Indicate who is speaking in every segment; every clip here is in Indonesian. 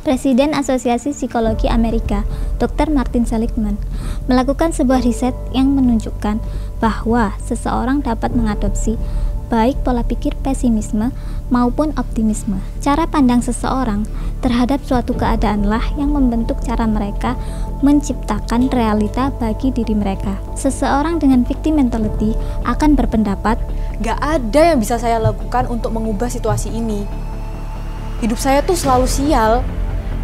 Speaker 1: Presiden Asosiasi Psikologi Amerika, Dr. Martin Seligman, melakukan sebuah riset yang menunjukkan bahwa seseorang dapat mengadopsi baik pola pikir pesimisme maupun optimisme. Cara pandang seseorang terhadap suatu keadaanlah yang membentuk cara mereka menciptakan realita bagi diri mereka. Seseorang dengan victim mentality akan berpendapat,
Speaker 2: "Gak ada yang bisa saya lakukan untuk mengubah situasi ini. Hidup saya tuh selalu sial.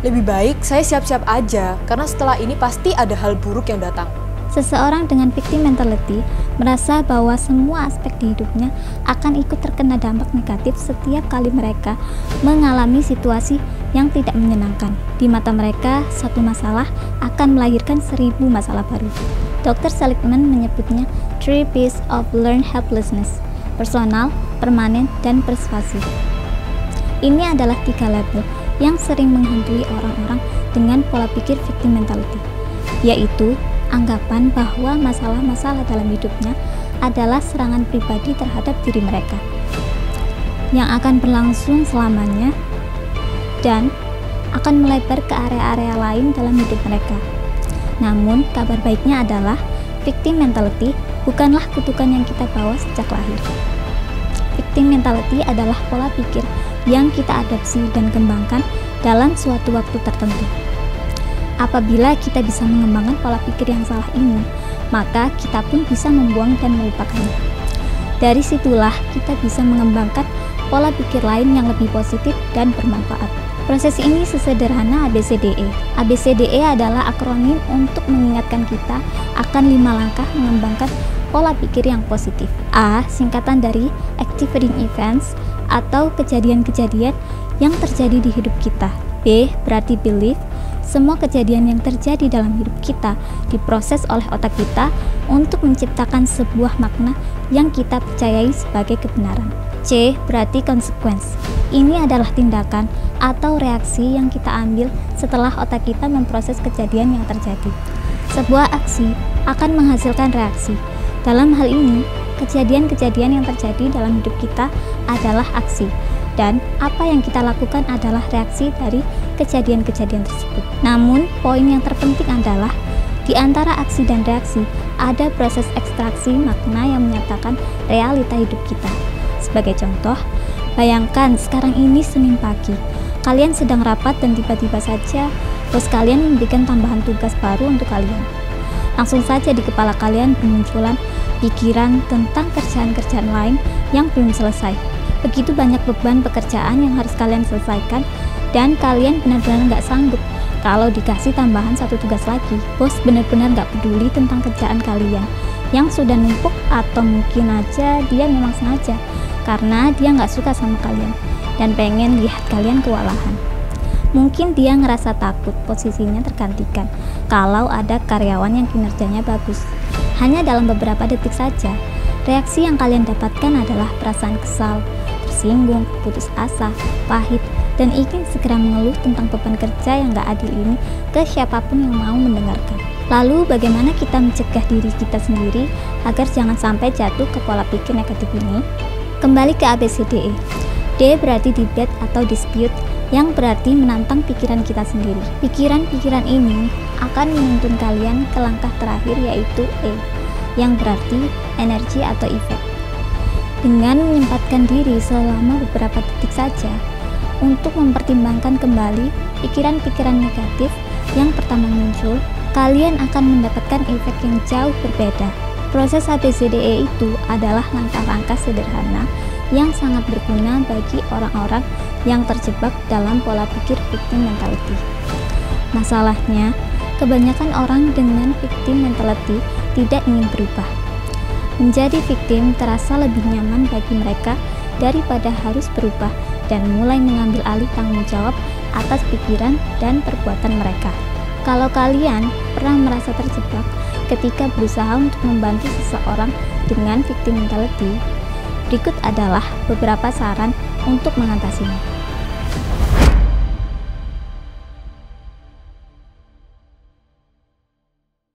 Speaker 2: Lebih baik saya siap-siap aja, karena setelah ini pasti ada hal buruk yang datang."
Speaker 1: Seseorang dengan victim mentality merasa bahwa semua aspek di hidupnya akan ikut terkena dampak negatif setiap kali mereka mengalami situasi yang tidak menyenangkan. Di mata mereka, satu masalah akan melahirkan 1000 masalah baru. Dr. Seligman menyebutnya 3 P's of Learned Helplessness: personal, permanen, dan persuasif. Ini adalah 3 label yang sering menghantui orang-orang dengan pola pikir victim mentality, yaitu anggapan bahwa masalah-masalah dalam hidupnya adalah serangan pribadi terhadap diri mereka yang akan berlangsung selamanya dan akan melebar ke area-area lain dalam hidup mereka. Namun, kabar baiknya adalah victim mentality bukanlah kutukan yang kita bawa sejak lahir. Victim mentality adalah pola pikir yang kita adopsi dan kembangkan dalam suatu waktu tertentu. Apabila kita bisa mengembangkan pola pikir yang salah ini, maka kita pun bisa membuang dan melupakannya. Dari situlah kita bisa mengembangkan pola pikir lain yang lebih positif dan bermanfaat. Proses ini sesederhana ABCDE. ABCDE adalah akronim untuk mengingatkan kita akan 5 langkah mengembangkan pola pikir yang positif. A. Singkatan dari activating events atau kejadian-kejadian yang terjadi di hidup kita. B. Berarti belief. Semua kejadian yang terjadi dalam hidup kita diproses oleh otak kita untuk menciptakan sebuah makna yang kita percayai sebagai kebenaran. C. Berarti consequence. Ini adalah tindakan atau reaksi yang kita ambil setelah otak kita memproses kejadian yang terjadi. Sebuah aksi akan menghasilkan reaksi. Dalam hal ini, kejadian-kejadian yang terjadi dalam hidup kita adalah aksi, dan apa yang kita lakukan adalah reaksi dari kejadian-kejadian tersebut. Namun, poin yang terpenting adalah di antara aksi dan reaksi ada proses ekstraksi makna yang menyatakan realita hidup kita. Sebagai contoh, bayangkan sekarang ini Senin pagi, kalian sedang rapat dan tiba-tiba saja bos kalian memberikan tambahan tugas baru untuk kalian. Langsung saja di kepala kalian bermunculan pikiran tentang kerjaan-kerjaan lain yang belum selesai. Begitu banyak beban pekerjaan yang harus kalian selesaikan, dan kalian benar-benar nggak sanggup kalau dikasih tambahan 1 tugas lagi. Bos benar-benar nggak peduli tentang kerjaan kalian yang sudah numpuk, atau mungkin aja dia memang sengaja karena dia nggak suka sama kalian dan pengen lihat kalian kewalahan. Mungkin dia ngerasa takut posisinya tergantikan kalau ada karyawan yang kinerjanya bagus. Hanya dalam beberapa detik saja, reaksi yang kalian dapatkan adalah perasaan kesal, tersinggung, putus asa, pahit, dan ingin segera mengeluh tentang beban kerja yang gak adil ini ke siapapun yang mau mendengarkan. Lalu bagaimana kita mencegah diri kita sendiri agar jangan sampai jatuh ke pola pikir negatif ini? Kembali ke ABCDE. D berarti debate atau dispute, yang berarti menantang pikiran kita sendiri. Pikiran-pikiran ini akan menuntun kalian ke langkah terakhir, yaitu E, yang berarti energi atau efek. Dengan menyempatkan diri selama beberapa detik saja untuk mempertimbangkan kembali pikiran-pikiran negatif yang pertama muncul, kalian akan mendapatkan efek yang jauh berbeda. Proses ABCDE itu adalah langkah-langkah sederhana yang sangat berguna bagi orang-orang yang terjebak dalam pola pikir victim mentality. Masalahnya, kebanyakan orang dengan victim mentality tidak ingin berubah. Menjadi victim terasa lebih nyaman bagi mereka daripada harus berubah dan mulai mengambil alih tanggung jawab atas pikiran dan perbuatan mereka. Kalau kalian pernah merasa terjebak ketika berusaha untuk membantu seseorang dengan victim mentality, berikut adalah beberapa saran untuk mengatasinya.